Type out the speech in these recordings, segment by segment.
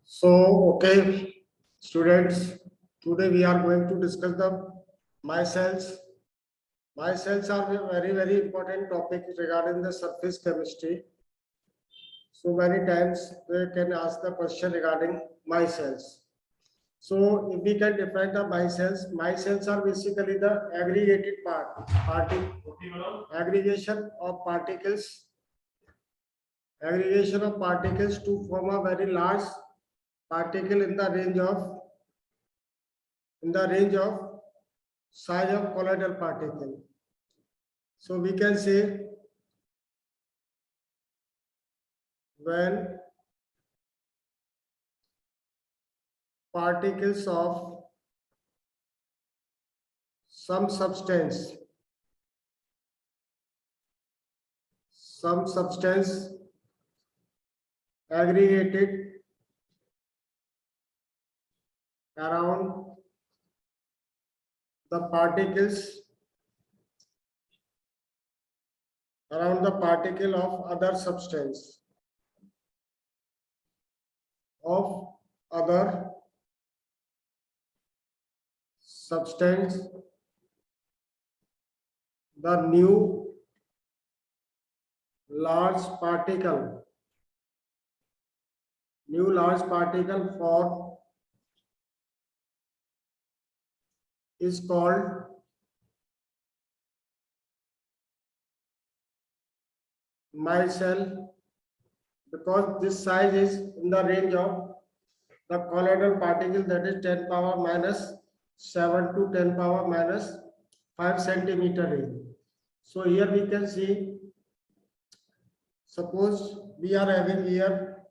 So, okay, students, today we are going to discuss the micelles. Micelles are a very, very important topic regarding the surface chemistry. So many times they can ask the question regarding micelles. So if we can define the micelles are basically the aggregated aggregation of particles to form a very large particle in the range of size of colloidal particle. So we can say when particles of some substance aggregated around the particle of other substance the new large particle form is called micelle, because this size is in the range of the colloidal particle, that is 10 power minus 7 to 10 power minus 5 centimeter range. So here we can see, suppose we are having here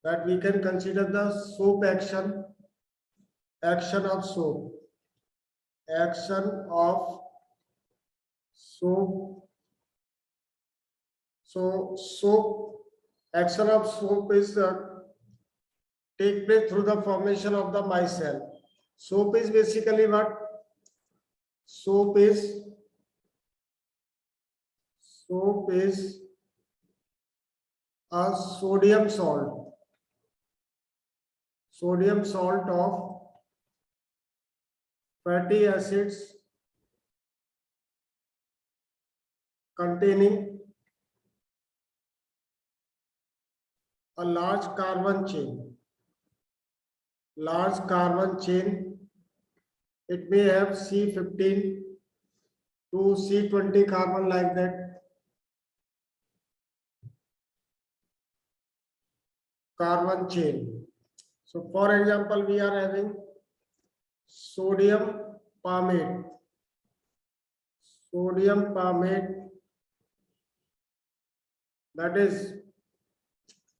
that we can consider the soap action of soap. So action of soap is take place through the formation of the micelle. Soap is basically what? Soap is a sodium salt of fatty acids containing a large carbon chain. It may have C15 to C20 carbon, like that. Carbon chain. So for example, we are having sodium palmate. That is,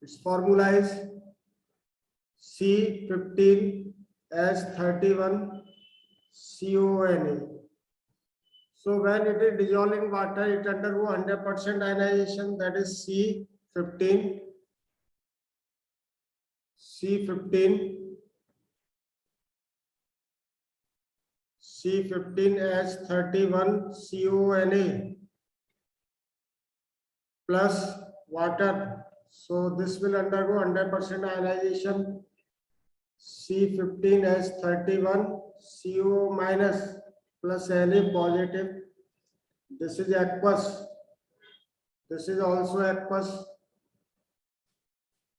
its formula is C15H31 CONA. So when it is dissolved in water, it undergo 100% ionization, that is C15H31 CONA plus water. So this will undergo 100% ionization, C15H31 CO minus plus Na positive. This is aqueous. This is also aqueous.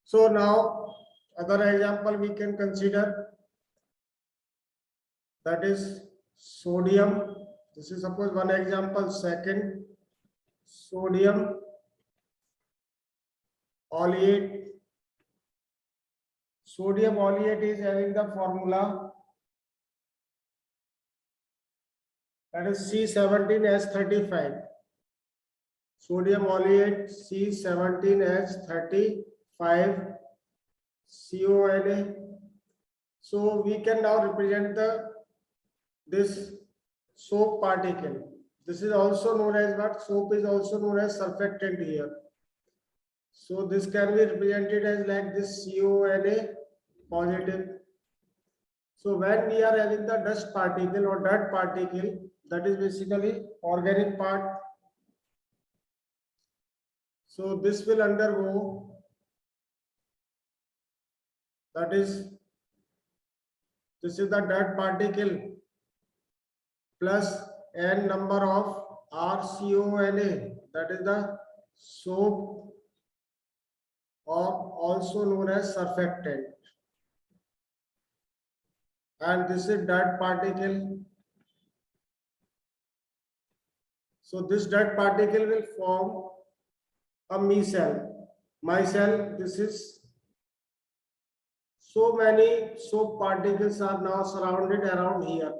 So now other example we can consider, that is sodium. This is suppose one example. Second, sodium oleate. Sodium oleate is having the formula, that is C17H35. Sodium oleate C17H35 CONA. So we can now represent this soap particle. This is also known as what? Soap is also known as surfactant here. So this can be represented as like this CONA positive. So when we are having the dust particle or dirt particle, that is basically organic part. So this will undergo that is, this is the dead particle plus n number of RCONA, that is the soap, or also known as surfactant, and this is dead particle. So this dead particle will form a micelle. Micelle, this is, so many soap particles are now surrounded around here.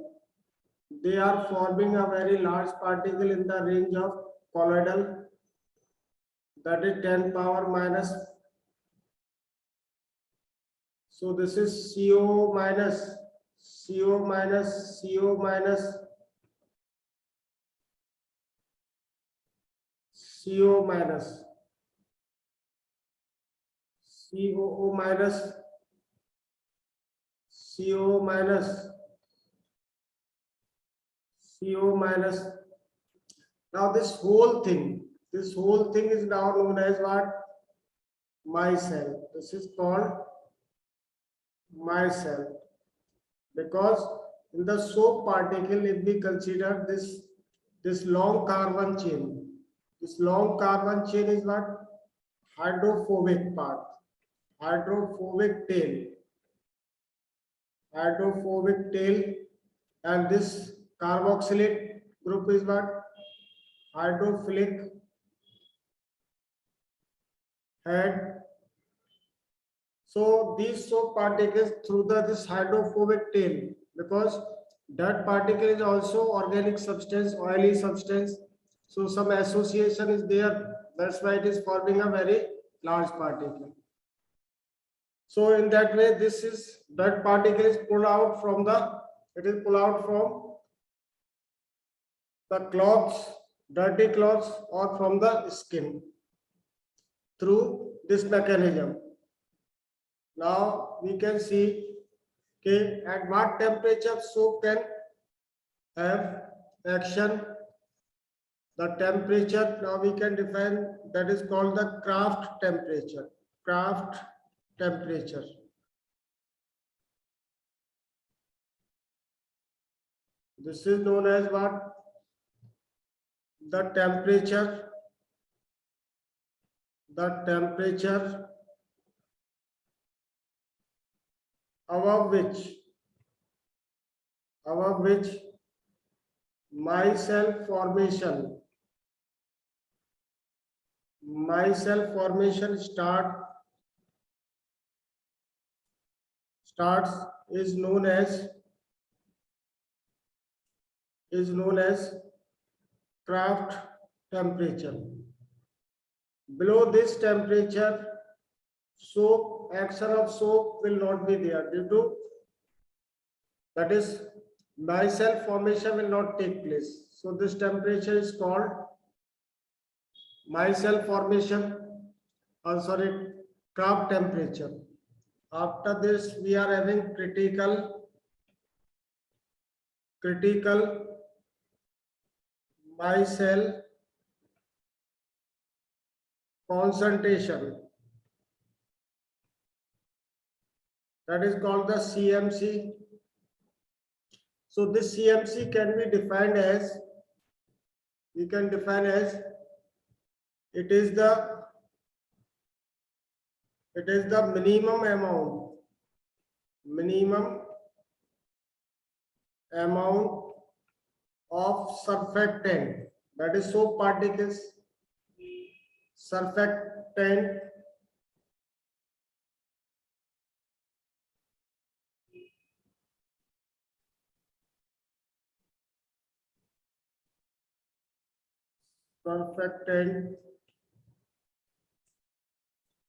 They are forming a very large particle in the range of colloidal, that is 10 power minus. So this is CO minus, CO minus, CO minus, CO minus, COO minus, CO minus, CO minus. Now this whole thing is now known as what? Micelle. This is called micelle, because in the soap particle, if we consider this long carbon chain, this long carbon chain is what? Hydrophobic part, hydrophobic tail, hydrophobic tail, and this carboxylate group is what? Hydrophilic head. So these soap particles through this hydrophobic tail, because that particle is also organic substance, oily substance. So some association is there. That's why it is forming a very large particle. So in that way, that particle is pulled out from the cloths, dirty cloths, or from the skin through this mechanism. Now we can see, okay, at what temperature soap can have action. The temperature, now we can define, that is called the Kraft temperature. Kraft temperature. This is known as what? The temperature above which micelle formation starts is known as Kraft temperature. Below this temperature, action of soap will not be there, due to, that is, micelle formation will not take place. So this temperature is called micelle formation, Kraft temperature. After this, we are having critical micelle concentration, that is called the CMC. So this CMC can be defined as, it is the minimum amount of surfactant, that is soap particles, surfactant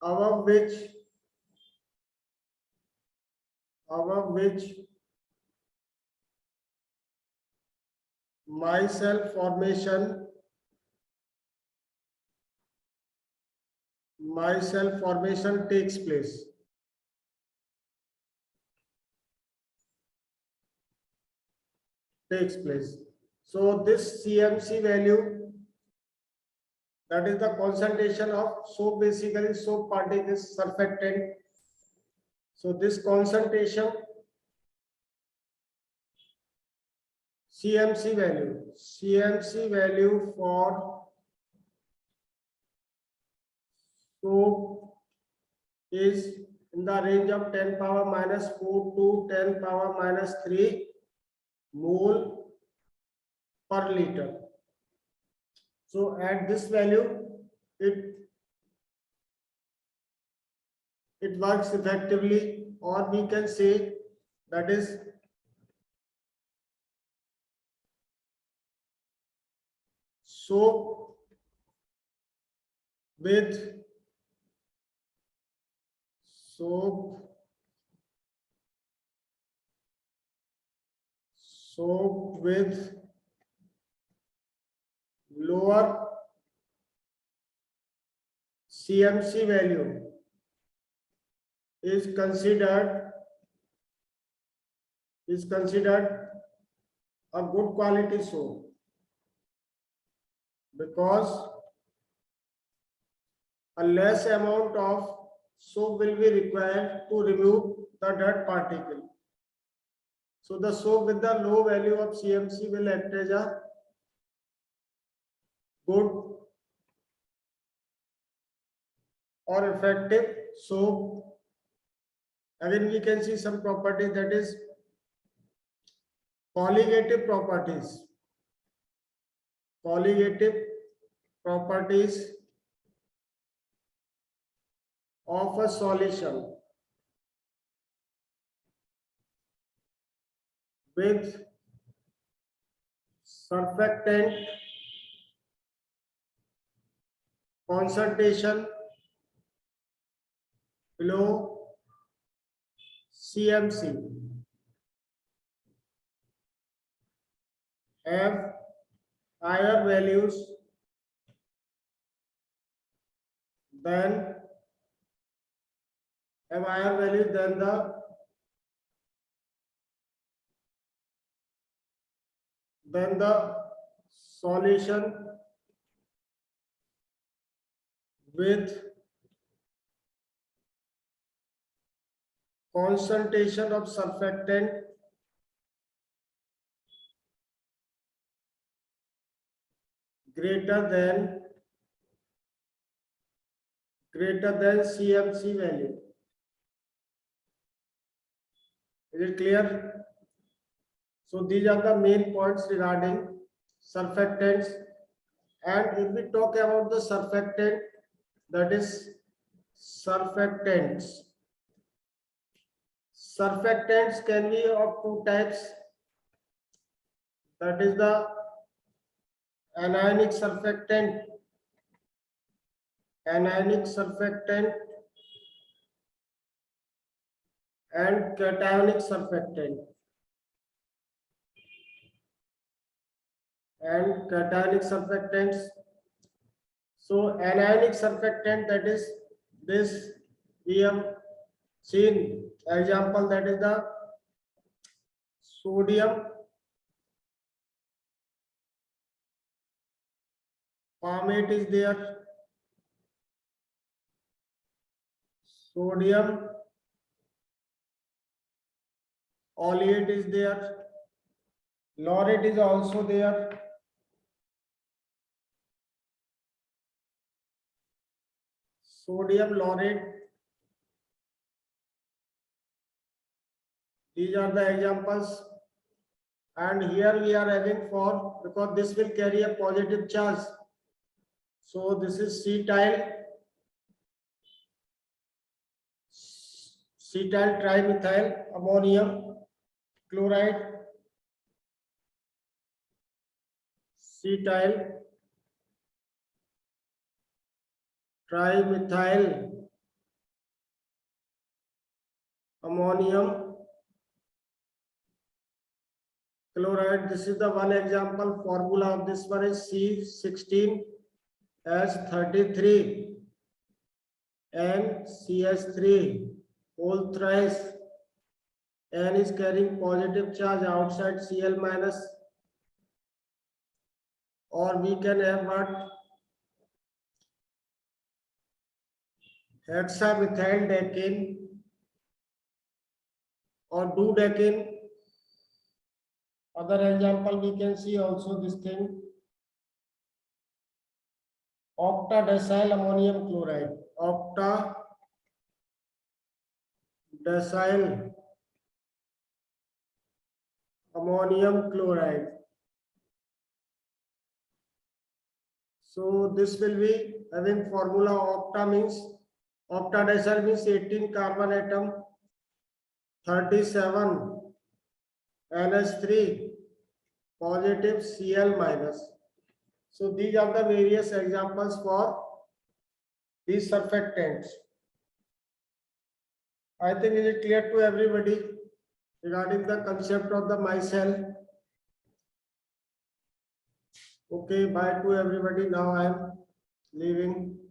above which micelle formation takes place. So this CMC value, that is the concentration of soap, basically soap particles, surfactant. So this concentration CMC value for soap is in the range of 10 power minus 4 to 10 power minus 3 mole per liter. So at this value, it works effectively, or we can say that is soap with lower CMC value is considered a good quality soap, because a less amount of soap will be required to remove the dirt particle. So the soap with the low value of CMC will act as a good or effective soap. Again, we can see some properties, that is colligative properties. Colligative properties of a solution with surfactant concentration below CMC have higher values than the solution with concentration of surfactant greater than CMC value. Is it clear? So these are the main points regarding surfactants. And if we talk about the surfactant, that is surfactants. Surfactants can be of two types. That is the anionic surfactant and cationic surfactant. And cationic surfactants. So anionic surfactant, that is this, we have seen example, that is the sodium palmate is there, sodium oleate is there, laurate is also there, sodium laurate. These are the examples. And here we are having for, because this will carry a positive charge. So this is cetyl trimethyl ammonium chloride, cetyl trimethyl ammonium chloride. This is the one example. Formula of this one is C16H33 and CH3 whole thrice. N is carrying positive charge outside Cl minus, or we can have what, hexamethyldecyne or dodecane. Other example we can see also this thing. Octadecyl ammonium chloride. Octadecyl ammonium chloride. So this will be having formula octa means octadecyl means 18 carbon atom, 37 NH3 positive Cl minus. So these are the various examples for these surfactants. I think it is clear to everybody regarding the concept of the micelle. Okay, bye to everybody. Now I am leaving.